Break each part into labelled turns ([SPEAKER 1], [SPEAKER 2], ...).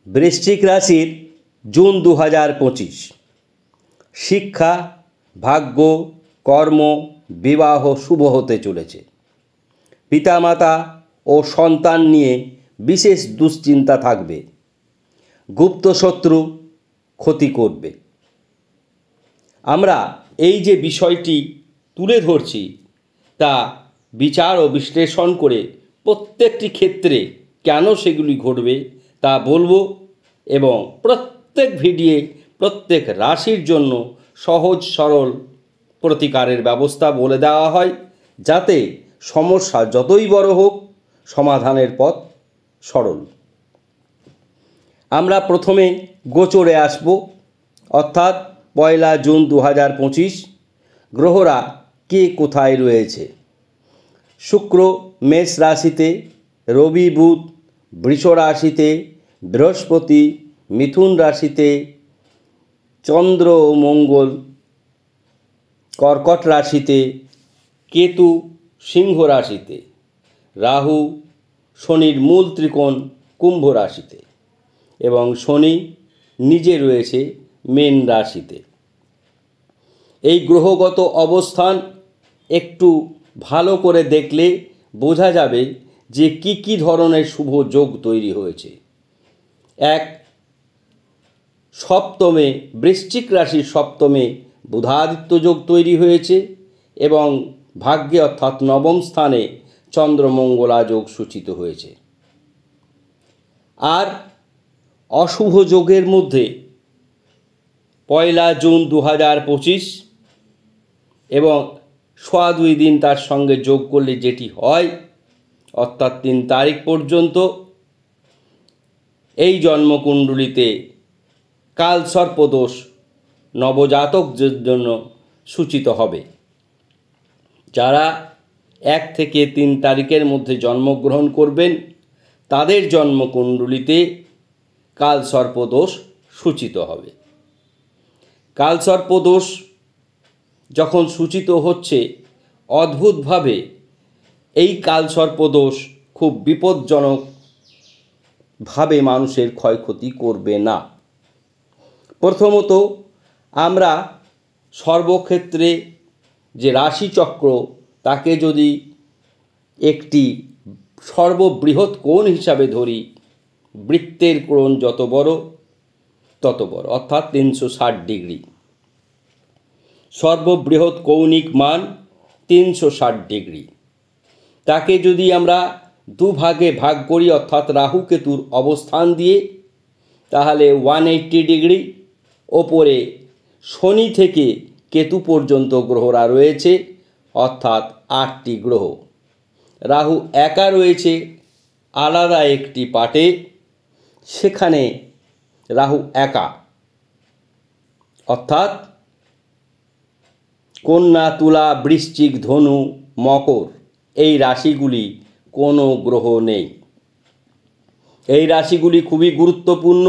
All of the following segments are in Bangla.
[SPEAKER 1] বৃশ্চিক রাশির জুন 2025 শিক্ষা, ভাগ্য, কর্ম, বিবাহ শুভ হতে চলেছে। পিতামাতা ও সন্তান নিয়ে বিশেষ দুশ্চিন্তা থাকবে। গুপ্ত শত্রু ক্ষতি করবে। আমরা এই যে বিষয়টি তুলে ধরছি তা বিচার ও বিশ্লেষণ করে প্রত্যেকটি ক্ষেত্রে কেন সেগুলি ঘটবে তা বলবো, এবং প্রত্যেক ভিডিও প্রত্যেক রাশির জন্য সহজ সরল প্রতিকারের ব্যবস্থা বলে দেওয়া হয়, যাতে সমস্যা যতই বড় হোক সমাধানের পথ সরল। আমরা প্রথমে গোচরে আসব, অর্থাৎ 1 জুন 2025 গ্রহরা কে কোথায় রয়েছে। শুক্র মেষ রাশিতে, রবি বুধ বৃষ রাশিতে, বৃহস্পতি মিথুন রাশিতে, চন্দ্র ও মঙ্গল কর্কট রাশিতে, কেতু সিংহ রাশিতে, রাহু শনির মূল ত্রিকোণ কুম্ভ রাশিতে, এবং শনি নিজে রয়েছে মীন রাশিতে। এই গ্রহগত অবস্থান একটু ভালো করে দেখলে বোঝা যাবে যে কি কি ধরনের শুভ যোগ তৈরি হয়েছে। এক, সপ্তমে বৃশ্চিক রাশির সপ্তমে বুধাদিত্য যোগ তৈরি হয়েছে, এবং ভাগ্যে অর্থাৎ নবম স্থানে চন্দ্রমঙ্গলা যোগ সূচিত হয়েছে। আর অশুভ যোগের মধ্যে 1 জুন 2025 এবং 2 দিন তার সঙ্গে যোগ করলে যেটি হয়, অর্থাৎ 3 তারিখ পর্যন্ত এই জন্মকুণ্ডলিতে কালসর্পদোষ নবজাতকদের জন্য সূচিত হবে। যারা 1 থেকে 3 তারিখের মধ্যে জন্মগ্রহণ করবেন তাদের জন্মকুণ্ডলিতে কালসর্পদোষ সূচিত হবে। কালসর্পদোষ যখন সূচিত হচ্ছে, অদ্ভুতভাবে এই কালসর্পদোষ খুব বিপজ্জনকভাবে মানুষের ক্ষয়ক্ষতি করবে না। প্রথমত, আমরা সর্বক্ষেত্রে যে রাশিচক্র তাকে যদি একটি সর্ববৃহৎ কোণ হিসাবে ধরি, বৃত্তের কোণ যত বড় তত বড়, অর্থাৎ 360 ডিগ্রি। সর্ববৃহৎ কৌণিক মান 360 ডিগ্রি। তাকে যদি আমরা দুভাগে ভাগ করি, অর্থাৎ রাহু কেতুর অবস্থান দিয়ে, তাহলে 180 ডিগ্রি। ওপরে শনি থেকে কেতু পর্যন্ত গ্রহরা রয়েছে, অর্থাৎ 8টি গ্রহ। রাহু একা রয়েছে আলাদা একটি পাটে, সেখানে রাহু একা, অর্থাৎ কন্যা, তুলা, বৃশ্চিক, ধনু, মকর এই রাশিগুলি কোনো গ্রহ নেই। এই রাশিগুলি খুবই গুরুত্বপূর্ণ,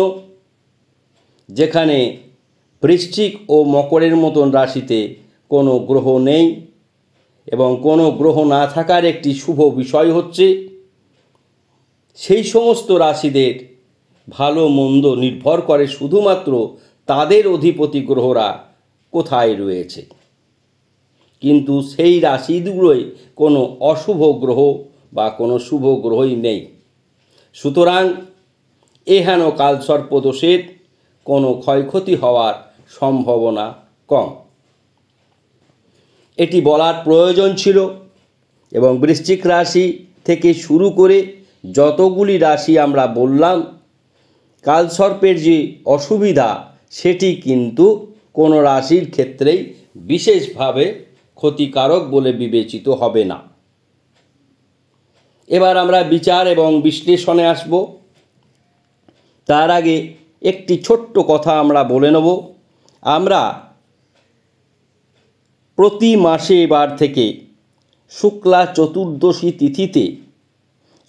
[SPEAKER 1] যেখানে বৃশ্চিক ও মকরের মতন রাশিতে কোনো গ্রহ নেই। এবং কোনো গ্রহ না থাকার একটি শুভ বিষয় হচ্ছে, সেই সমস্ত রাশিদের ভালো মন্দ নির্ভর করে শুধুমাত্র তাদের অধিপতি গ্রহরা কোথায় রয়েছে। কিন্তু সেই রাশিগুলোই কোনো অশুভ গ্রহ বা কোনো শুভ গ্রহই নেই। সুতরাং এহেন কালসর্পদোষের কোনো ক্ষয়ক্ষতি হওয়ার সম্ভাবনা কম। এটি বলার প্রয়োজন ছিল। এবং বৃশ্চিক রাশি থেকে শুরু করে যতগুলি রাশি আমরা বললাম, কালসর্পের যে অসুবিধা সেটি কিন্তু কোনো রাশির ক্ষেত্রেই বিশেষভাবে ক্ষতিকারক বলে বিবেচিত হবে না। এবার আমরা বিচার এবং বিশ্লেষণে আসব। তার আগে একটি ছোট্ট কথা আমরা বলে নেব। আমরা প্রতি মাসে এবার থেকে শুক্লা চতুর্দশী তিথিতে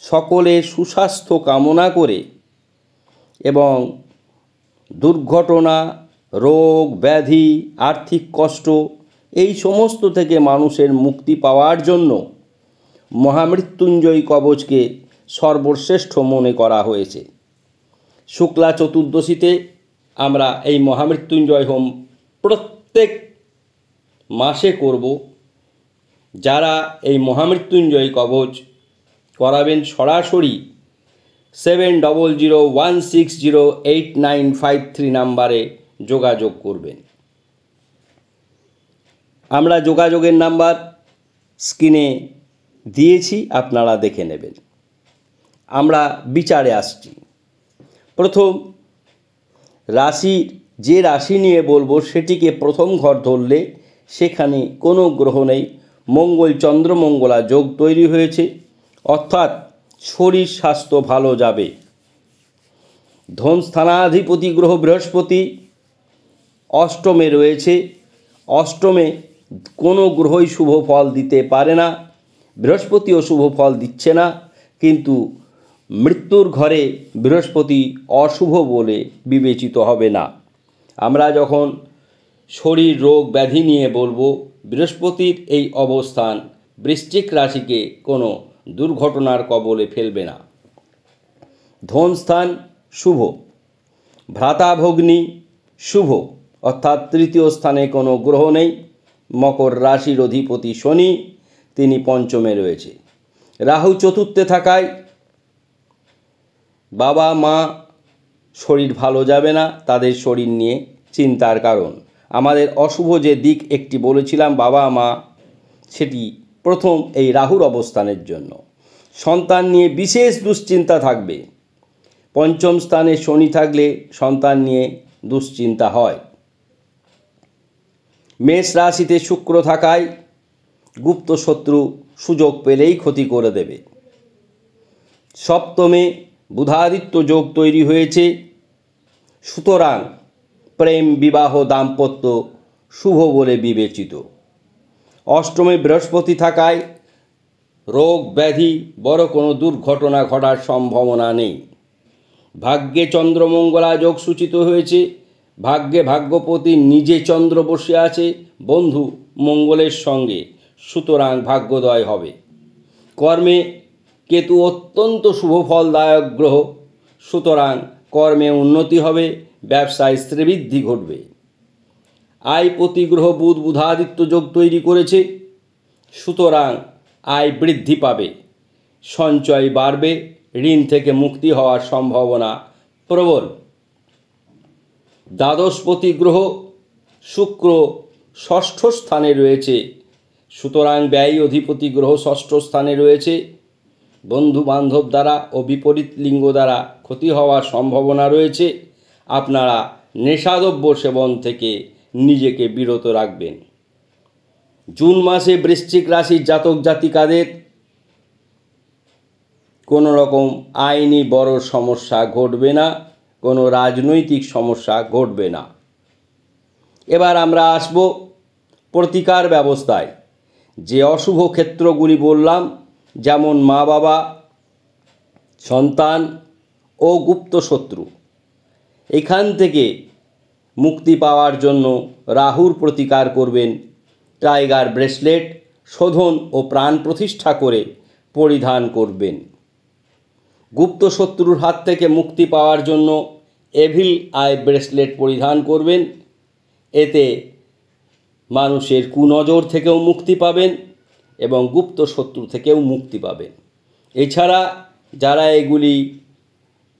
[SPEAKER 1] সকলের সুস্বাস্থ্য কামনা করে এবং দুর্ঘটনা, রোগ ব্যাধি, আর্থিক কষ্ট এই সমস্ত থেকে মানুষের মুক্তি পাওয়ার জন্য মহামৃত্যুঞ্জয় কবচকে সর্বশ্রেষ্ঠ মনে করা হয়েছে। শুক্লা চতুর্দশীতে আমরা এই মহামৃত্যুঞ্জয় হোম প্রত্যেক মাসে করব। যারা এই মহামৃত্যুঞ্জয় কবচ করাবেন সরাসরি 7001608953 নাম্বারে যোগাযোগ করবেন। আমরা যোগাযোগের নাম্বার স্ক্রিনে দিয়েছি, আপনারা দেখে নেবেন। আমরা বিচারে আসছি। প্রথম রাশির যে রাশি নিয়ে বলবো সেটিকে প্রথম ঘর ধরলে সেখানে কোনো গ্রহ নেই। মঙ্গল চন্দ্রমঙ্গলা যোগ তৈরি হয়েছে, অর্থাৎ শরীর স্বাস্থ্য ভালো যাবে। ধন স্থানাধিপতি গ্রহ বৃহস্পতি অষ্টমে রয়েছে। অষ্টমে কোনো গ্রহই শুভ ফল দিতে পারে না, বৃহস্পতিও শুভ ফল দিচ্ছে না, কিন্তু মৃত্যুর ঘরে বৃহস্পতি অশুভ বলে বিবেচিত হবে না। আমরা যখন শরীর রোগ ব্যাধি নিয়ে বলবো, বৃহস্পতির এই অবস্থান বৃশ্চিক রাশিকে কোনো দুর্ঘটনার কবলে ফেলবে না। ধনস্থান শুভ, ভ্রাতাভগ্নী শুভ, অর্থাৎ তৃতীয় স্থানে কোনো গ্রহ নেই। মকর রাশির অধিপতি শনি, তিনি পঞ্চমে রয়েছে। রাহু চতুর্থে থাকায় বাবা মা শরীর ভালো যাবে না, তাদের শরীর নিয়ে চিন্তার কারণ। আমাদের অশুভ যে দিক একটি বলেছিলাম বাবা মা, সেটি প্রথম এই রাহুর অবস্থানের জন্য। সন্তান নিয়ে বিশেষ দুশ্চিন্তা থাকবে। পঞ্চম স্থানে শনি থাকলে সন্তান নিয়ে দুশ্চিন্তা হয়। মেষ রাশিতে শুক্র থাকায় গুপ্ত শত্রু সুযোগ পেলেই ক্ষতি করে দেবে। সপ্তমে বুধাদিত্য যোগ তৈরি হয়েছে, সুতরাং প্রেম বিবাহ দাম্পত্য শুভ বলে বিবেচিত। অষ্টমে বৃহস্পতি থাকায় রোগ ব্যাধি বড় কোনো দুর্ঘটনা ঘটার সম্ভাবনা নেই। ভাগ্যে চন্দ্রমঙ্গলা যোগ সূচিত হয়েছে, ভাগ্যে ভাগ্যপতি নিজে চন্দ্র বসে আছে বন্ধু মঙ্গলের সঙ্গে, সুতরাং ভাগ্যোদয় হবে। কর্মে কেতু অত্যন্ত শুভফলদায়ক গ্রহ, সুতরাং কর্মে উন্নতি হবে, ব্যবসায় শ্রীবৃদ্ধি ঘটবে। আয় প্রতি গ্রহ বুধ বুধাদিত্য যোগ তৈরি করেছে, সুতরাং আয় বৃদ্ধি পাবে, সঞ্চয় বাড়বে, ঋণ থেকে মুক্তি হওয়ার সম্ভাবনা প্রবল। দ্বাদশপতি গ্রহ শুক্র ষষ্ঠ স্থানে রয়েছে, সুতরাং ব্যয় অধিপতি গ্রহ ষষ্ঠ স্থানে রয়েছে। বন্ধু বান্ধব দ্বারা ও বিপরীত লিঙ্গ দ্বারা ক্ষতি হওয়ার সম্ভাবনা রয়েছে। আপনারা নেশাদ্রব্য সেবন থেকে নিজেকে বিরত রাখবেন। জুন মাসে বৃশ্চিক রাশির জাতক জাতিকাদের কোনো রকম আইনি বড় সমস্যা ঘটবে না, কোনো রাজনৈতিক সমস্যা ঘটবে না। এবার আমরা আসব প্রতিকার ব্যবস্থায়। যে অশুভ ক্ষেত্রগুলি বললাম, যেমন মা বাবা, সন্তান ও গুপ্ত শত্রু, এখান থেকে মুক্তি পাওয়ার জন্য রাহুর প্রতিকার করবেন। টাইগার ব্রেসলেট শোধন ও প্রাণ প্রতিষ্ঠা করে পরিধান করবেন। গুপ্ত শত্রুর হাত থেকে মুক্তি পাওয়ার জন্য এভিল আই ব্রেসলেট পরিধান করবেন। এতে মানুষের কুনজর থেকেও মুক্তি পাবেন এবং গুপ্ত শত্রু থেকেও মুক্তি পাবেন। এছাড়া যারা এগুলি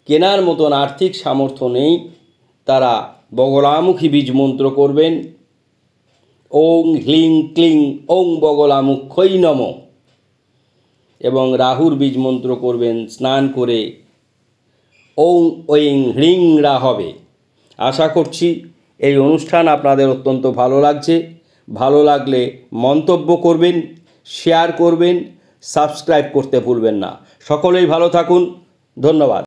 [SPEAKER 1] কেনার মতন আর্থিক সামর্থ্য নেই, তারা বগলামুখী বীজ মন্ত্র করবেন। ওং হ্লিং ক্লিং ওং বগলামুখ্যই নমঃ, এবং রাহুর বীজ মন্ত্র করবেন স্নান করে। ওং ঐং হ্রিং রা হবে। আশা করছি এই অনুষ্ঠান আপনাদের অত্যন্ত ভালো লাগছে। ভালো লাগলে মন্তব্য করবেন, শেয়ার করবেন, সাবস্ক্রাইব করতে ভুলবেন না। সকলেই ভালো থাকুন। ধন্যবাদ।